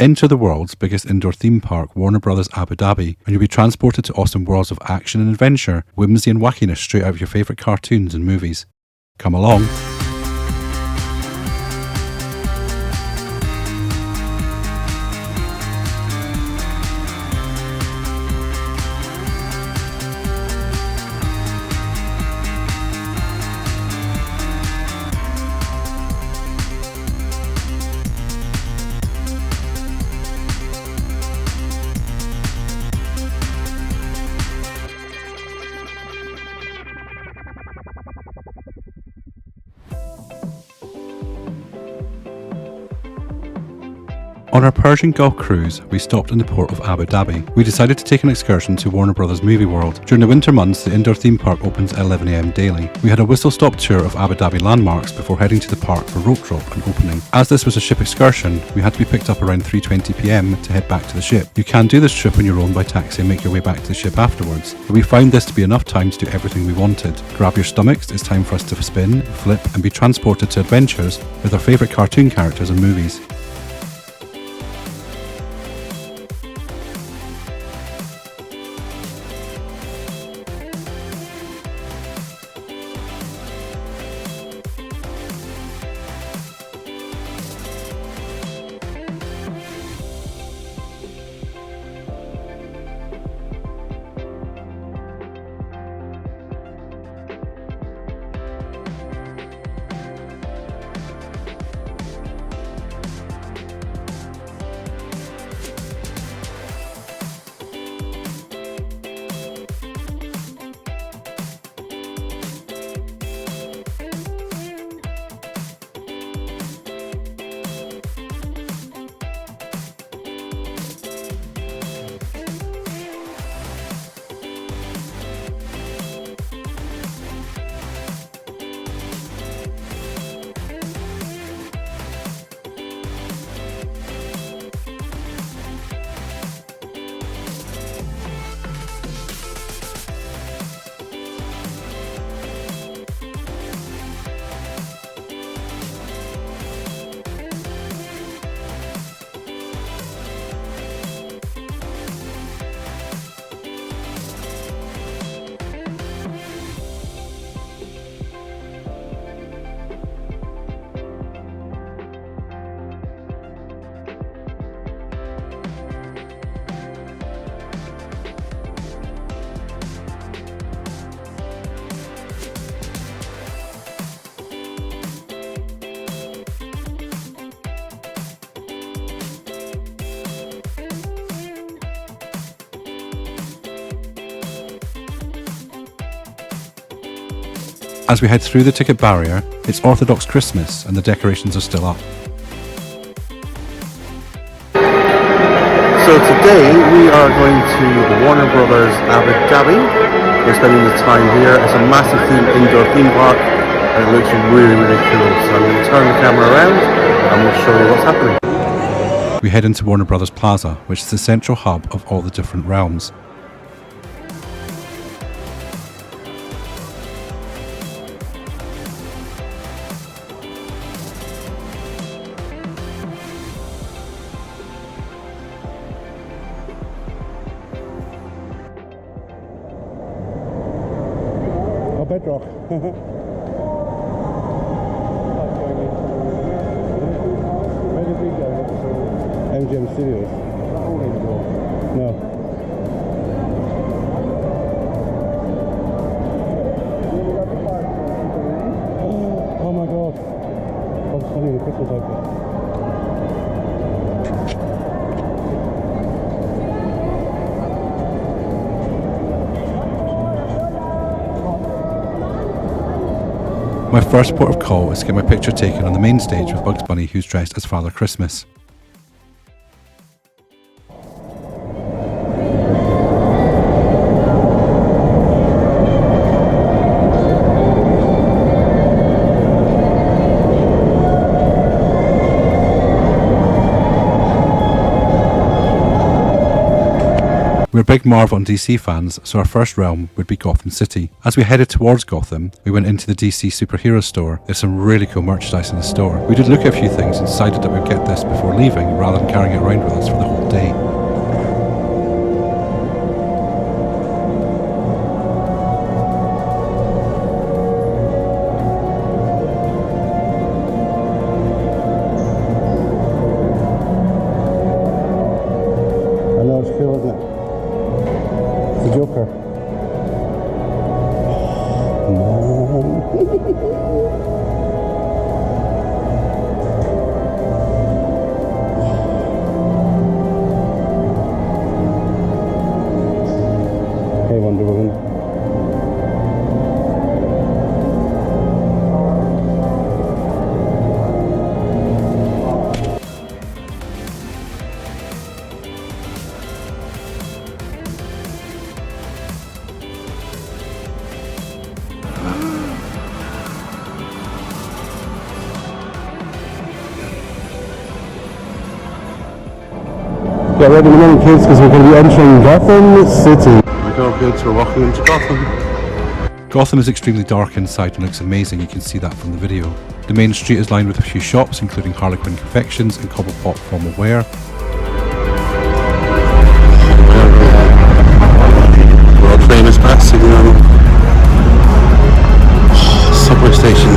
Enter the world's biggest indoor theme park, Warner Brothers Abu Dhabi, and you'll be transported to awesome worlds of action and adventure, whimsy and wackiness straight out of your favourite cartoons and movies. Come along. On our Persian Gulf cruise, we stopped in the port of Abu Dhabi. We decided to take an excursion to Warner Brothers Movie World. During the winter months, the indoor theme park opens at 11 AM daily. We had a whistle-stop tour of Abu Dhabi landmarks before heading to the park for rope drop and opening. As this was a ship excursion, we had to be picked up around 3:20 PM to head back to the ship. You can do this trip on your own by taxi and make your way back to the ship afterwards, but we found this to be enough time to do everything we wanted. Grab your stomachs, it's time for us to spin, flip and be transported to adventures with our favourite cartoon characters and movies. As we head through the ticket barrier, it's Orthodox Christmas and the decorations are still up. So today we are going to Warner Brothers Abu Dhabi. We're spending the time here. It's a massive indoor theme park and it looks really, really cool. So I'm going to turn the camera around and we'll show you what's happening. We head into Warner Brothers Plaza, which is the central hub of all the different realms. Bedrock. Where did we go? MGM Studios. No. Oh my god. That's funny, the Christmas open. My first port of call is to get my picture taken on the main stage with Bugs Bunny, who's dressed as Father Christmas. We're big Marvel and DC fans, so our first realm would be Gotham City. As we headed towards Gotham, we went into the DC superhero store. There's some really cool merchandise in the store. We did look at a few things and decided that we'd get this before leaving rather than carrying it around with us for the whole day. I know, it's cool, isn't it? It's the Joker. Hey, Wonder Woman. Get ready in a minute, kids, because we're going to be entering Gotham City. We go, kids, we're walking into Gotham. Gotham is extremely dark inside and looks amazing, you can see that from the video. The main street is lined with a few shops, including Harlequin Confections and Cobblepot Formal Wear. World famous passing subway station.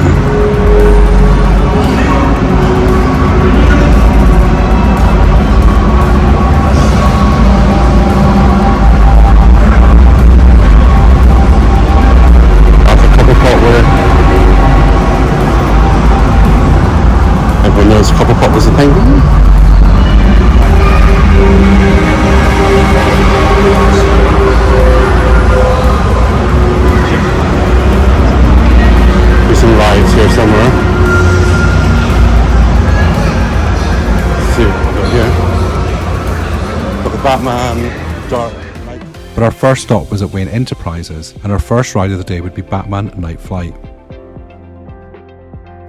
Everyone knows Cobblepot was a thing. There's some rides here somewhere. Let's see what we've got here. Got the Batman Dark Knight. But our first stop was at Wayne Enterprises, and our first ride of the day would be Batman Night Flight.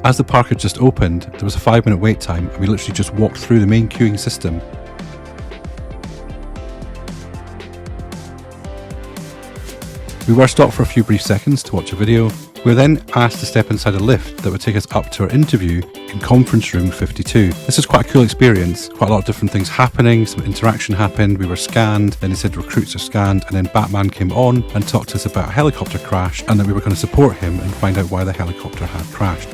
As the park had just opened, there was a 5-minute wait time and we literally just walked through the main queuing system. We were stopped for a few brief seconds to watch a video. We were then asked to step inside a lift that would take us up to our interview in conference room 52. This was quite a cool experience, quite a lot of different things happening, some interaction happened, we were scanned, then they said recruits are scanned, and then Batman came on and talked to us about a helicopter crash and that we were going to support him and find out why the helicopter had crashed.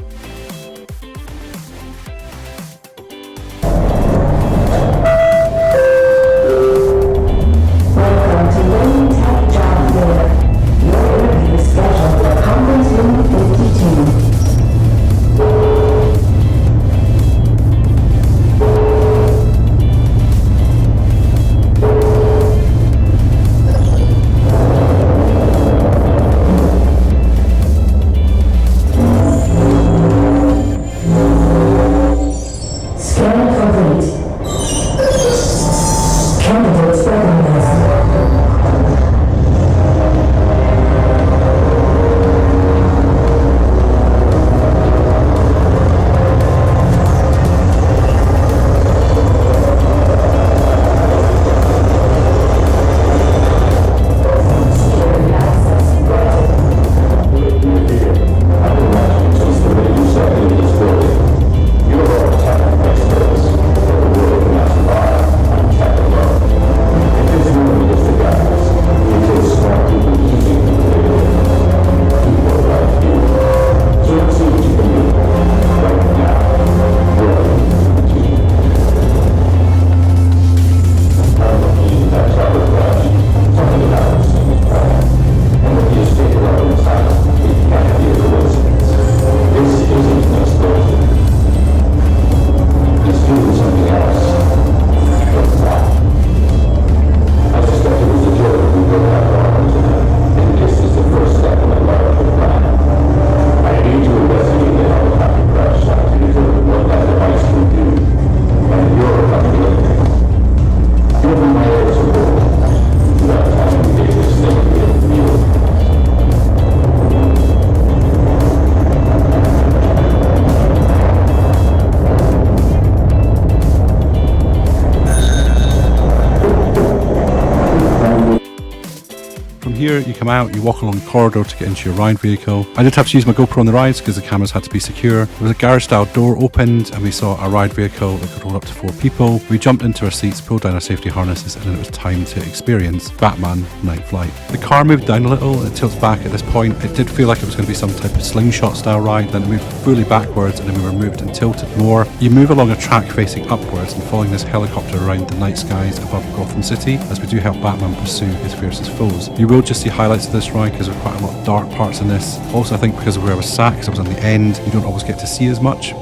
here, you come out, you walk along the corridor to get into your ride vehicle. I did have to use my GoPro on the rides because the cameras had to be secure. There was a garage style door opened and we saw a ride vehicle that could hold up to 4 people. We jumped into our seats, pulled down our safety harnesses, and then it was time to experience Batman Night Flight. The car moved down a little, it tilts back at this point. It did feel like it was going to be some type of slingshot style ride, then it moved fully backwards and then we were moved and tilted more. You move along a track facing upwards and following this helicopter around the night skies above Gotham City as we do help Batman pursue his fiercest foes. You will just see highlights of this ride because there are quite a lot of dark parts in this. Also, I think because of where I was sat, because I was on the end, you don't always get to see as much.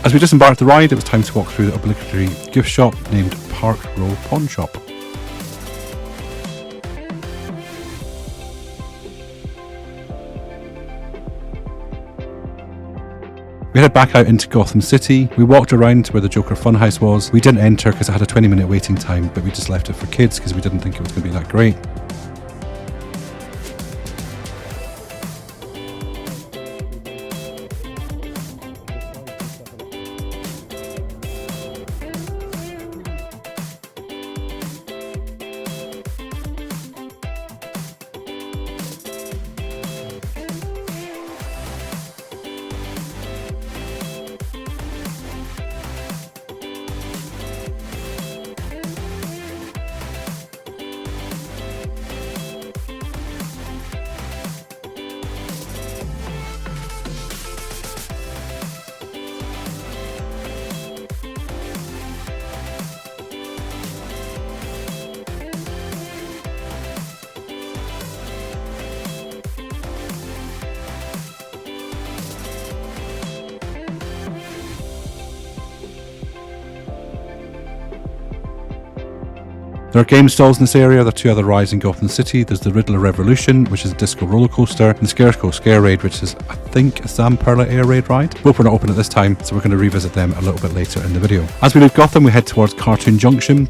As we disembarked the ride, it was time to walk through the obligatory gift shop named Park Row Pawn Shop. We headed back out into Gotham City. We walked around to where the Joker Funhouse was. We didn't enter because it had a 20-minute waiting time, but we just left it for kids because we didn't think it was going to be that great. There are game stalls in this area. There are two other rides in Gotham City. There's the Riddler Revolution, which is a disco roller coaster, and the Scarecrow Scare Raid, which is, I think, a Sam Perla Air Raid ride. Both were not open at this time, so we're going to revisit them a little bit later in the video. As we leave Gotham, we head towards Cartoon Junction.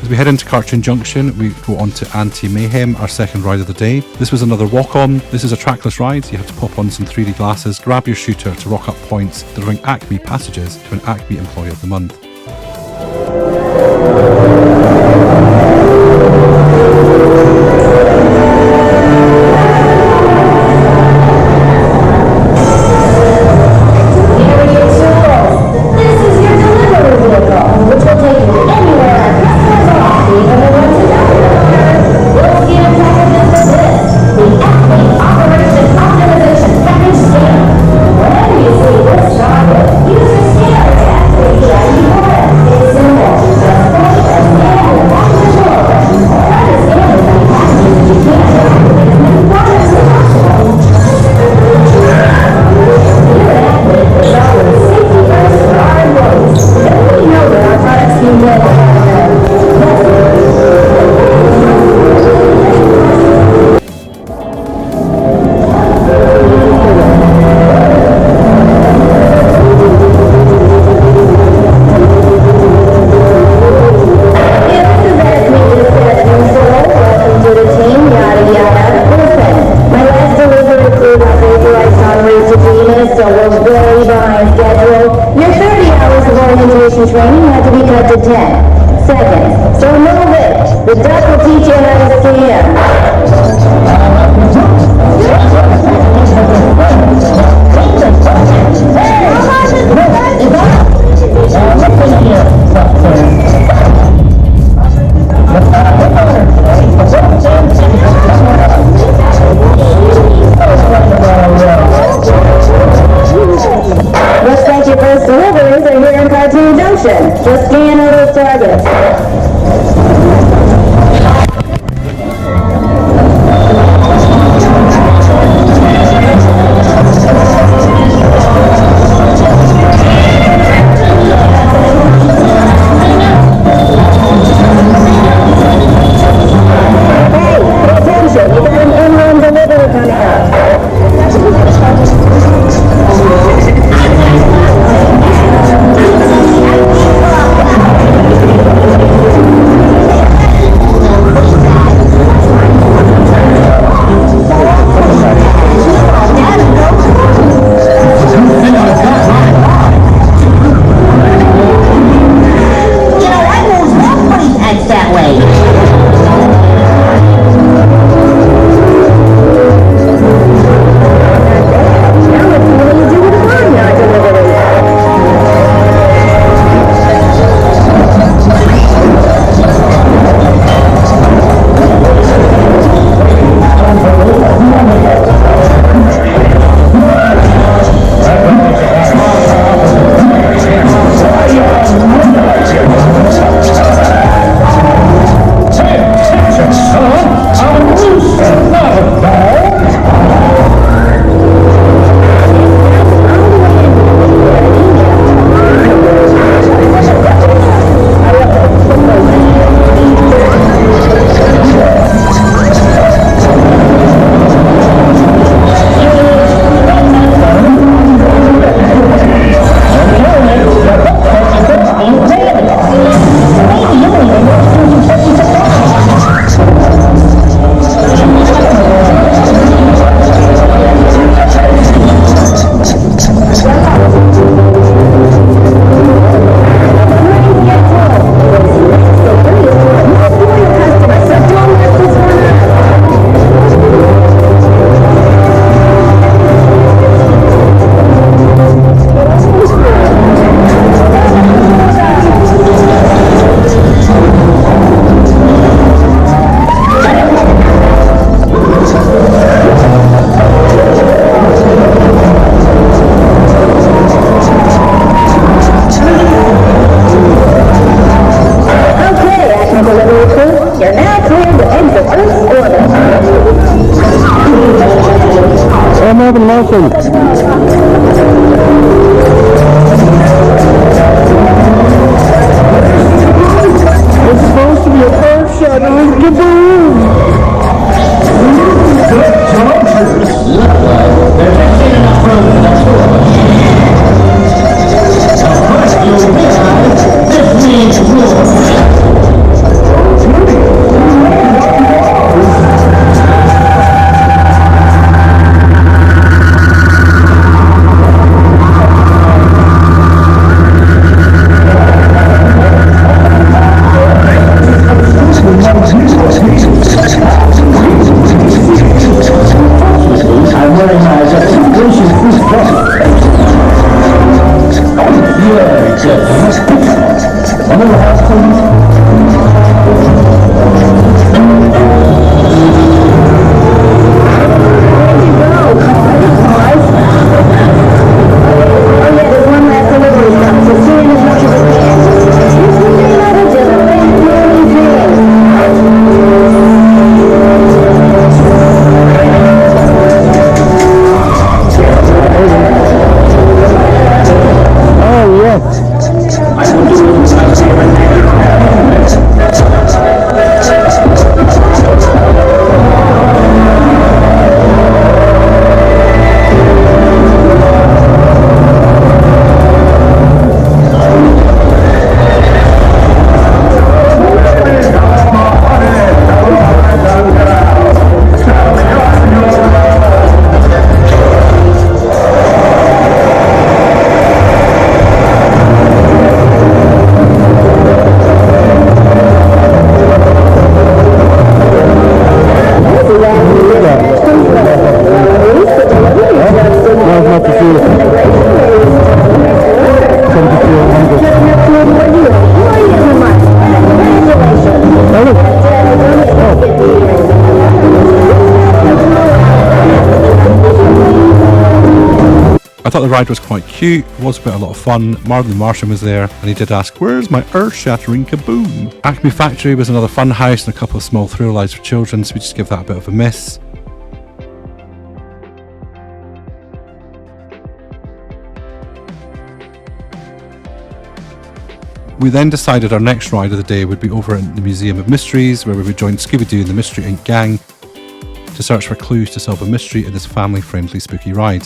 As we head into Cartoon Junction, we go on to Anti-Mayhem, our second ride of the day. This was another walk-on. This is a trackless ride. You have to pop on some 3D glasses, grab your shooter to rock up points, delivering Acme passages to an Acme Employee of the Month. Training had to be cut to 10 seconds. So move it. The duck will teach you how to scam. Looks like your first deliveries are here in Cartoon Junction. Just scan all those targets. think? It's supposed to be a earth-shattering kaboom! There hasn't been enough room for the two of us. Of course you realize this means war. I'm wearing my Excursion cruise jacket. Here, gentlemen. One of the house, I thought the ride was quite cute, it was a lot of fun. Marvin the Martian was there and he did ask, "Where's my earth-shattering kaboom?" Acme Factory was another fun house and a couple of small thrill rides for children, so we just give that a bit of a miss. We then decided our next ride of the day would be over in the Museum of Mysteries, where we would join Scooby-Doo and the Mystery Inc. gang to search for clues to solve a mystery in this family-friendly spooky ride.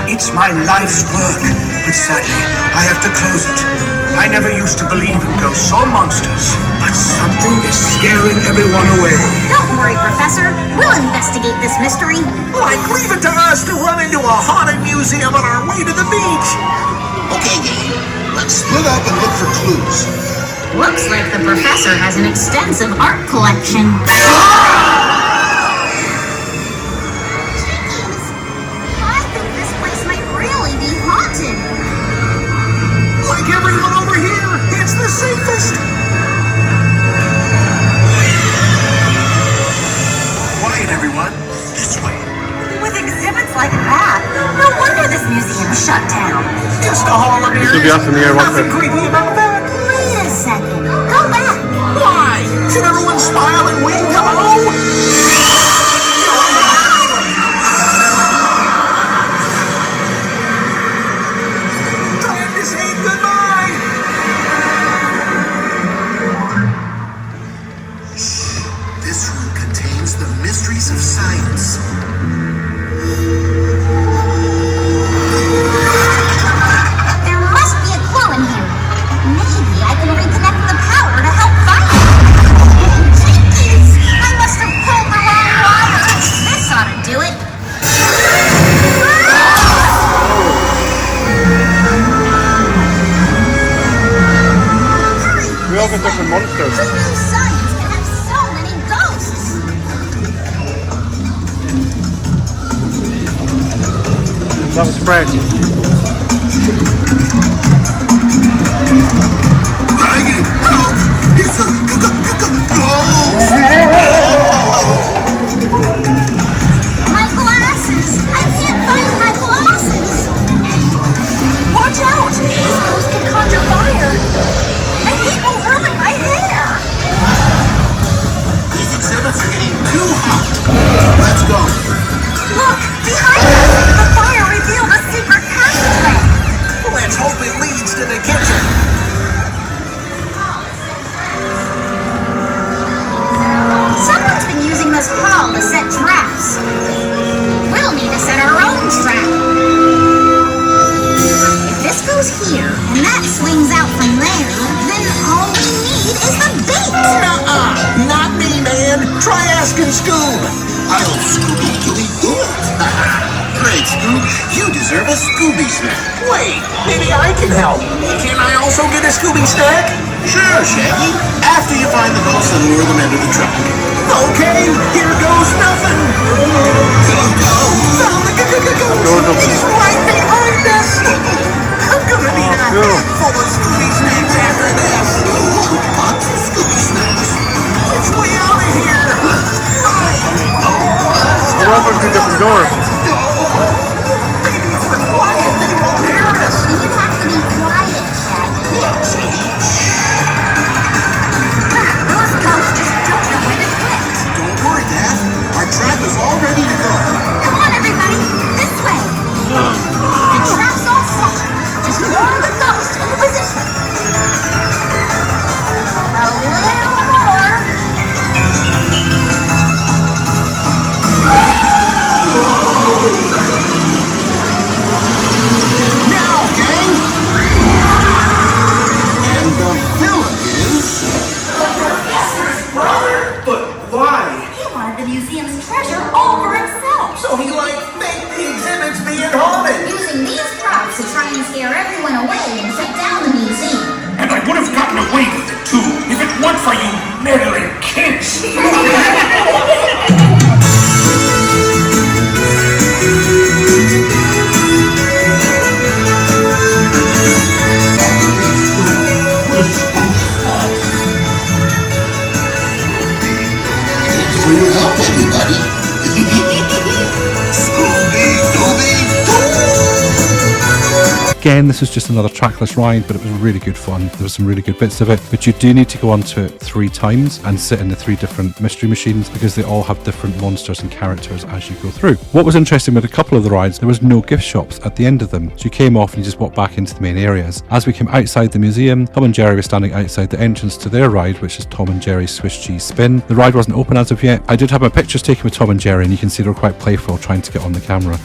It's my life's work, but sadly, I have to close it. I never used to believe in ghosts or monsters, but something is scaring everyone away. Don't worry, Professor. We'll investigate this mystery. Like, leave it to us to run into a haunted museum on our way to the beach. Okay, gang. Let's split up and look for clues. Looks like the Professor has an extensive art collection. I think this place might really be haunted. Like everyone over here, it's the safest. shut down. It's the Hall of This will be us in the air, won't Nothing it? creepy about that. Wait a second. Go back. Why? Should everyone smile and wave hello? Time to say goodbye. This room contains the mysteries of science. There must be a clue in here. Maybe I can reconnect the power to help find it. Jeez, I must have pulled the wrong wire. This ought to do it. We all got different monsters. Who knew science can have so many ghosts? That was Fred. Dragon, help! It's a My glasses! I can't find my glasses! Watch out! This ghost can conjure fire! And people ruin my hair! These exhibits are getting too hot. Let's go. Look! Behind us! The fire revealed a secret passageway! Let's hope it leads to the kitchen. Someone's been using this hall to set traps. We'll need to set our own trap. If this goes here, and that swings out from there, then all we need is the bait! Nuh-uh. Not me, man. Try asking Scoob. I hope Scooby doing good. Great, Scoob. You deserve a Scooby snack. Wait, maybe I can help. Can I also get a Scooby snack? Sure, Shaggy. After you find the ghosts and lure them into the truck. Okay, here goes nothing. Found the ghost. He's right behind us. I'm gonna need a handful of Scooby snacks after this. Lots of Scooby snacks. Which way out of here? We're all going through different doors. Maybe if we're quiet, they won't hear us. You have to be quiet, Shaggy. Those ghosts just don't know where to quit. Don't worry, Dad. Our trap is all ready to go. Come on, everybody, this way. The trap's all set. Just lure the ghost into position. A little more. Now, gang! And the villain is... But why? He wanted the museum's treasure all for himself. So he made the exhibits being haunted. Using these props to try and scare everyone away and shut down the museum. And I would have gotten away with it too, if it weren't for you meddling kids. Thanks for your help, everybody. Scooby, Dooby, Again, this was just another trackless ride, but it was really good fun. There were some really good bits of it, but you do need to go onto it 3 times and sit in the 3 different mystery machines because they all have different monsters and characters as you go through. What was interesting with a couple of the rides, there was no gift shops at the end of them. So you came off and you just walked back into the main areas. As we came outside the museum, Tom and Jerry were standing outside the entrance to their ride, which is Tom and Jerry's Swiss Cheese Spin. The ride wasn't open as of yet. I did have my pictures taken with Tom and Jerry, and you can see they were quite playful trying to get on the camera.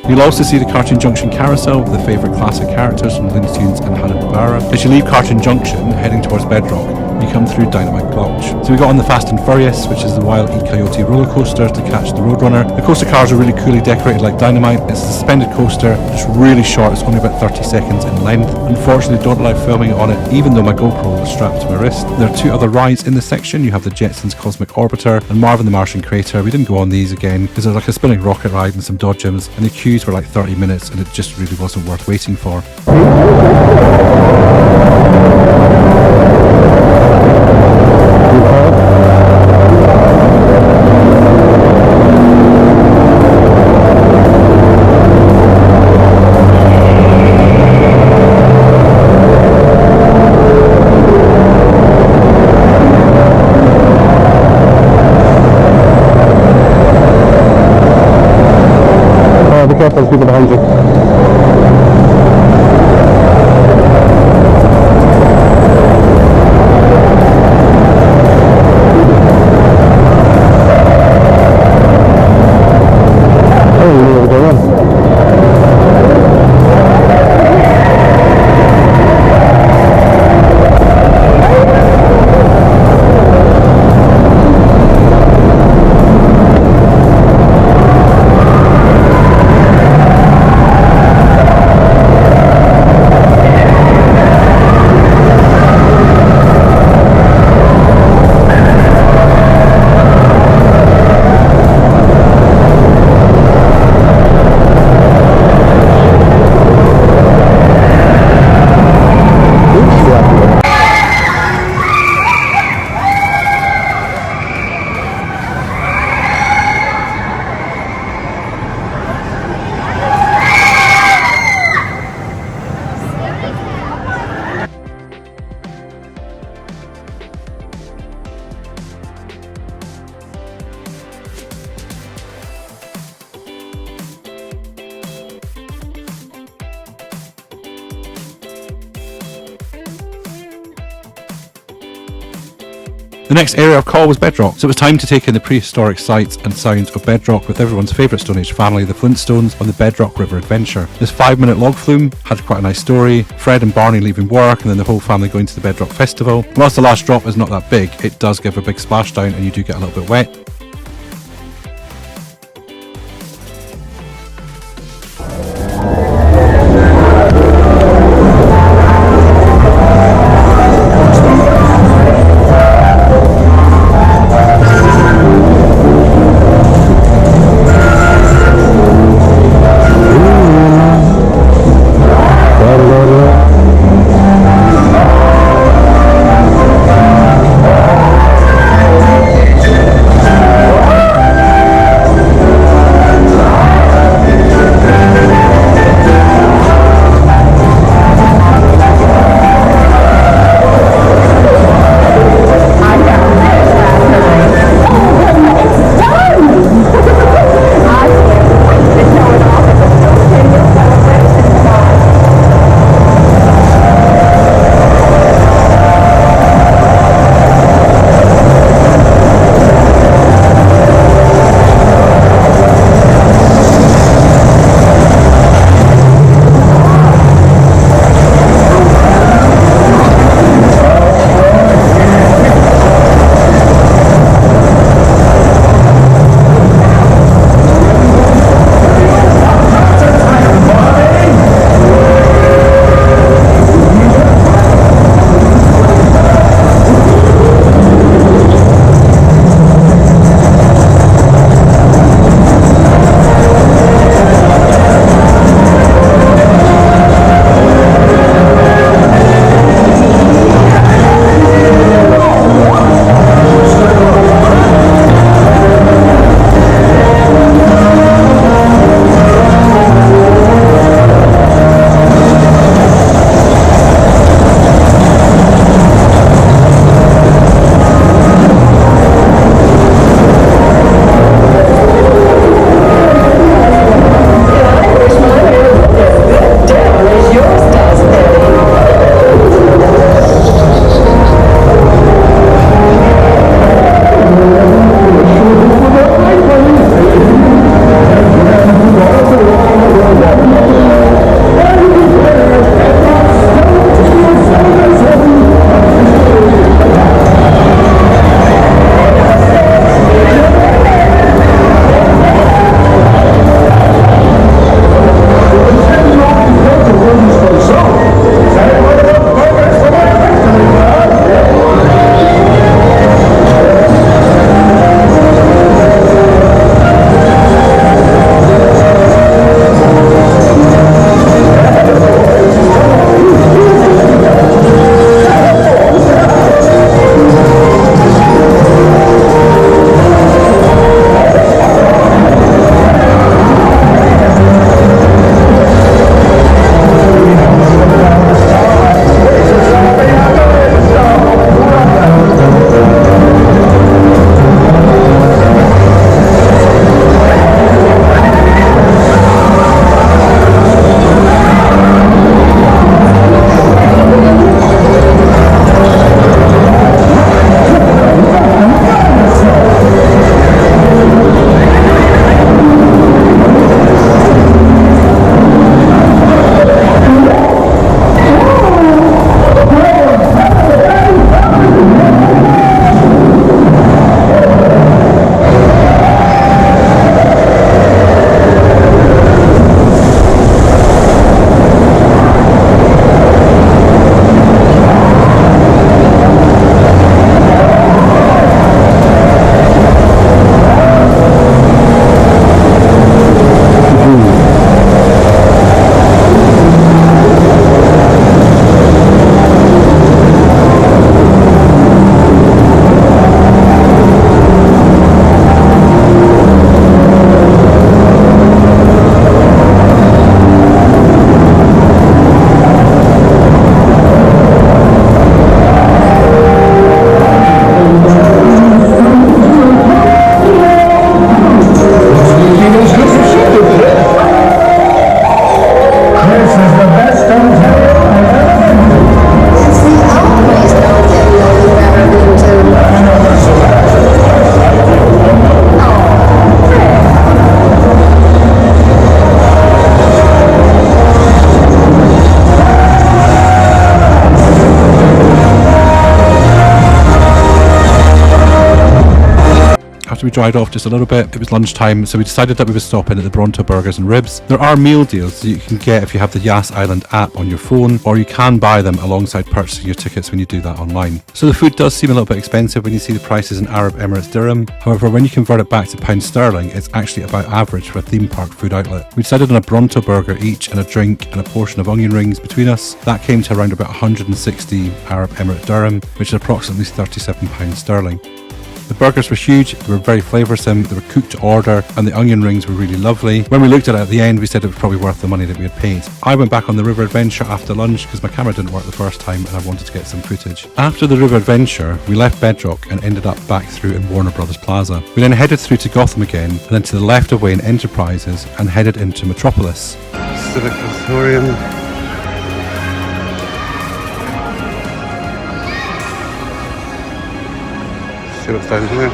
You'll also see the Cartoon Junction carousel with the favourite classic characters from Looney Tunes and Hanna-Barbera. As you leave Cartoon Junction, heading towards Bedrock, you come through Dynamite Gulch. So we got on the Fast and Furious, which is the Wild E. Coyote roller coaster to catch the Roadrunner. The coaster cars are really coolly decorated like Dynamite. It's a suspended coaster, it's really short, it's only about 30 seconds in length. Unfortunately, don't allow filming on it, even though my GoPro was strapped to my wrist. There are 2 other rides in this section. You have the Jetsons Cosmic Orbiter and Marvin the Martian Crater. We didn't go on these again because there's like a spinning rocket ride and some dodgems, and the queues were like 30 minutes and it just really wasn't worth waiting for. careful, there's people behind you. The next area of call was Bedrock, so it was time to take in the prehistoric sights and sounds of Bedrock with everyone's favourite Stone Age family, the Flintstones, on the Bedrock River Adventure. This 5-minute log flume had quite a nice story, Fred and Barney leaving work and then the whole family going to the Bedrock Festival. Whilst the last drop is not that big, it does give a big splashdown and you do get a little bit wet. after we dried off just a little bit, it was lunchtime, so we decided that we would stop in at the Bronto Burgers and Ribs. There are meal deals that you can get if you have the Yas Island app on your phone, or you can buy them alongside purchasing your tickets when you do that online. So the food does seem a little bit expensive when you see the prices in Arab Emirates dirham. However, when you convert it back to pound sterling, it's actually about average for a theme park food outlet. We decided on a Bronto burger each and a drink and a portion of onion rings between us. That came to around about 160 Arab Emirate dirham, which is approximately £37 sterling. The burgers were huge, they were very flavoursome, they were cooked to order, and the onion rings were really lovely. When we looked at it at the end, we said it was probably worth the money that we had paid. I went back on the river adventure after lunch because my camera didn't work the first time and I wanted to get some footage. After the river adventure, we left Bedrock and ended up back through in Warner Brothers Plaza. We then headed through to Gotham again, and then to the left away in Enterprises, and headed into Metropolis. Civic Auditorium. See what's down here.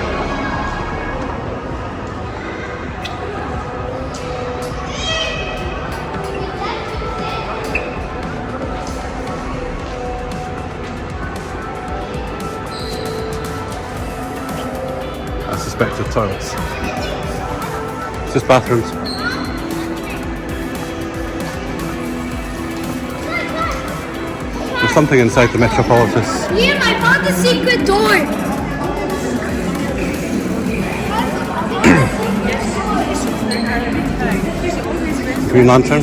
I suspect the toilets. It's just bathrooms. There's something inside the Metropolitan. Liam, I found the secret door. Green Lantern.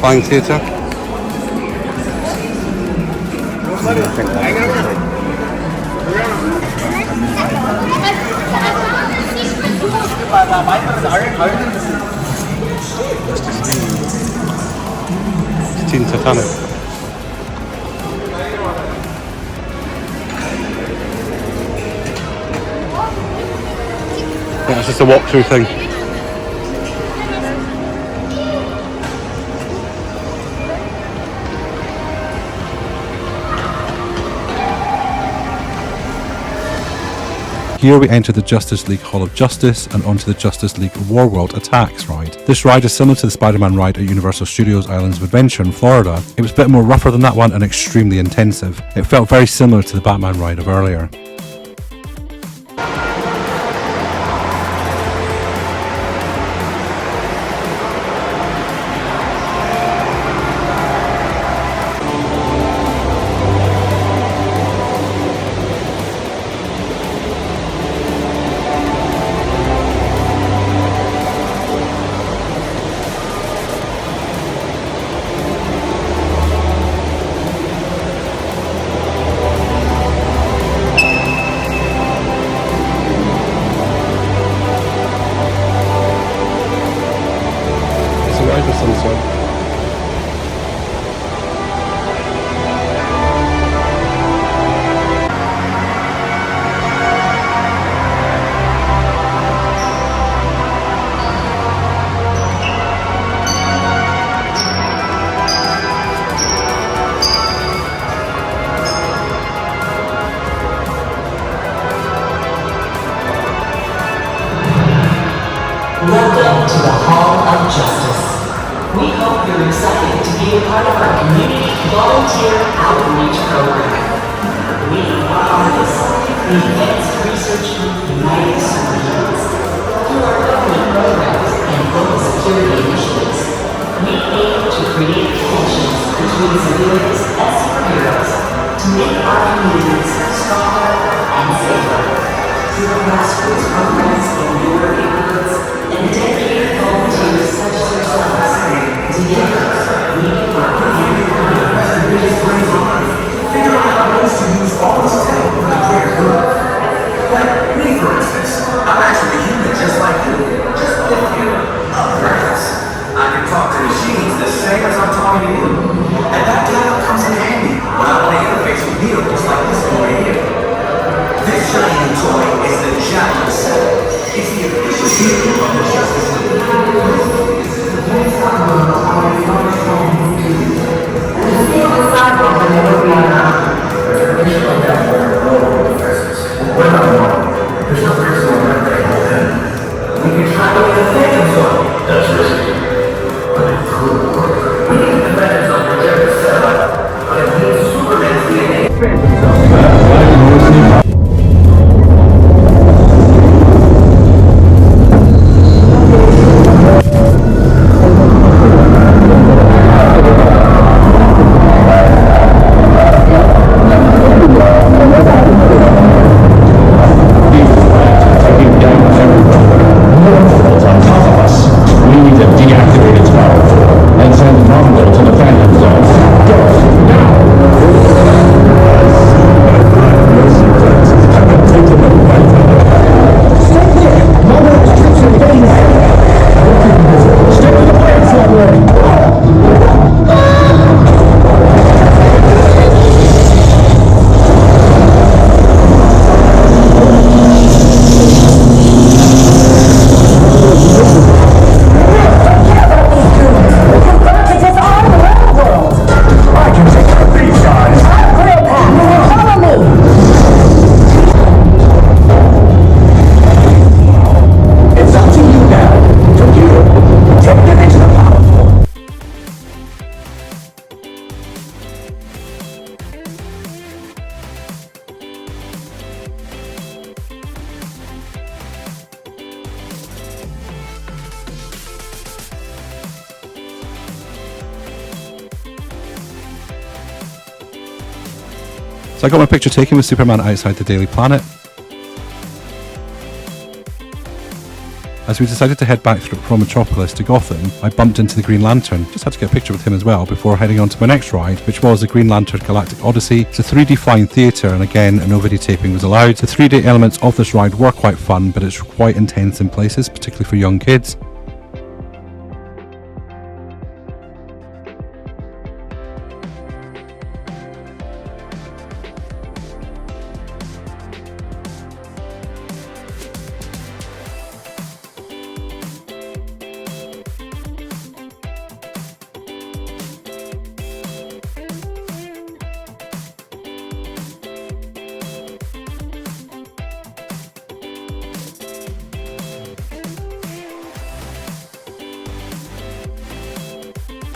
Flying Theatre. Teen Titanic. Yeah, it's just a walkthrough thing. Here we enter the Justice League Hall of Justice and onto the Justice League Warworld Attacks ride. This ride is similar to the Spider-Man ride at Universal Studios Islands of Adventure in Florida. It was a bit more rougher than that one and extremely intensive. It felt very similar to the Batman ride of earlier. Of some sort. Welcome to the Hall of Justice. We hope you're excited to be a part of our community volunteer outreach program. We are artists, the Advanced Research Group United Superheroes. Through our government programs and local security initiatives, we aim to create connections between civilians and superheroes to make our communities stronger and safer. Through grassroots programs in your neighborhoods and dedicated volunteers such as yourselves, together, we can work hand in hand to raise money, figure out ways to use all this tech for the greater good. Like me, for instance, I'm actually human just like you, just with you. Perhaps I can talk to machines the same as I'm talking to you, and that data comes in handy when I want to interface with vehicles like this boy here. This shiny new toy is the Jackal Set. It's the official vehicle of the Justice League. So I got my picture taken with Superman outside the Daily Planet. As we decided to head back from Metropolis to Gotham, I bumped into the Green Lantern. Just had to get a picture with him as well before heading on to my next ride, which was the Green Lantern Galactic Odyssey. It's a 3D flying theatre, and again, no videotaping was allowed. The 3D elements of this ride were quite fun, but it's quite intense in places, particularly for young kids.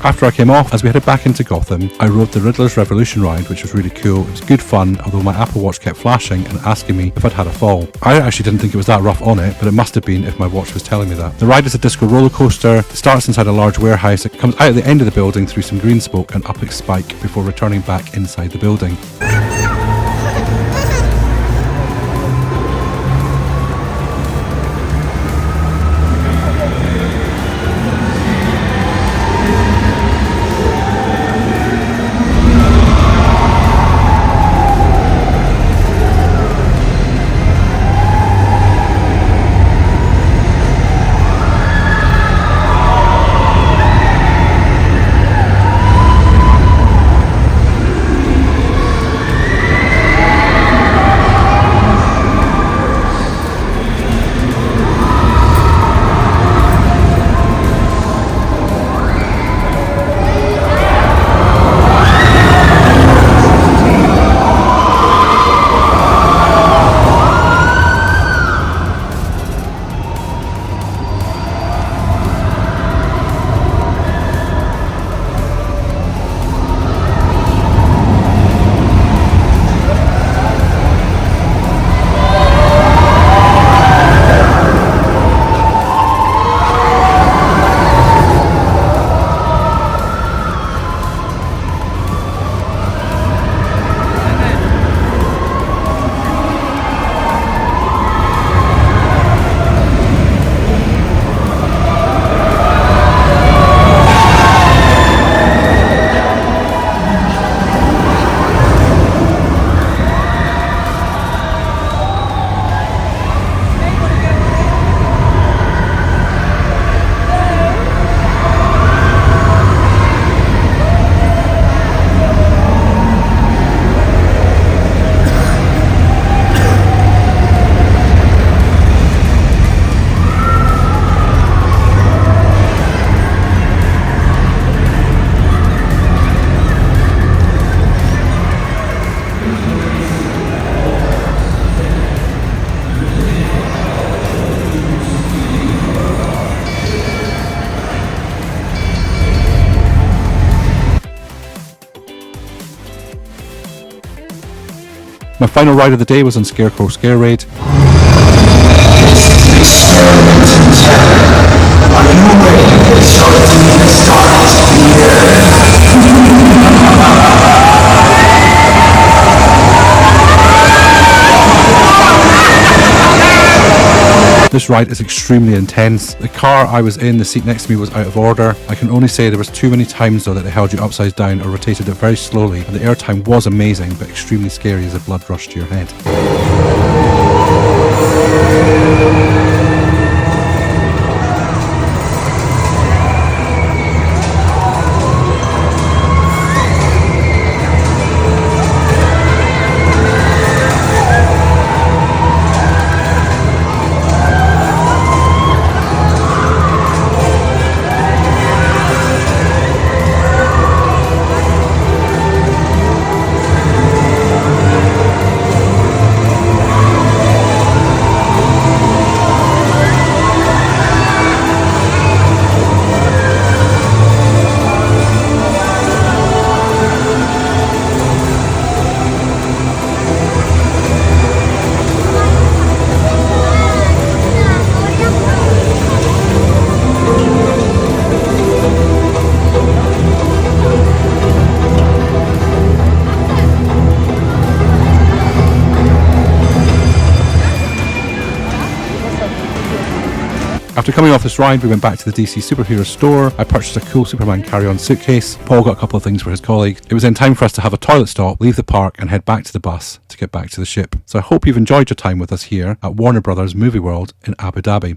After I came off, as we headed back into Gotham, I rode the Riddler's Revolution ride, which was really cool. It was good fun, although my Apple Watch kept flashing and asking me if I'd had a fall. I actually didn't think it was that rough on it, but it must have been if my watch was telling me that. The ride is a disco roller coaster. It starts inside a large warehouse. It comes out at the end of the building through some green smoke and up its spike before returning back inside the building. My final ride of the day was on Scarecrow Scare Raid. This ride is extremely intense. The car I was in, the seat next to me was out of order. I can only say there was too many times though that they held you upside down or rotated it very slowly, and the airtime was amazing but extremely scary as the blood rushed to your head. coming off this ride, we went back to the DC superhero store. I purchased a cool Superman carry-on suitcase. Paul got a couple of things for his colleague. It was then time for us to have a toilet stop, leave the park and head back to the bus to get back to the ship. So I hope you've enjoyed your time with us here at Warner Brothers Movie World in Abu Dhabi.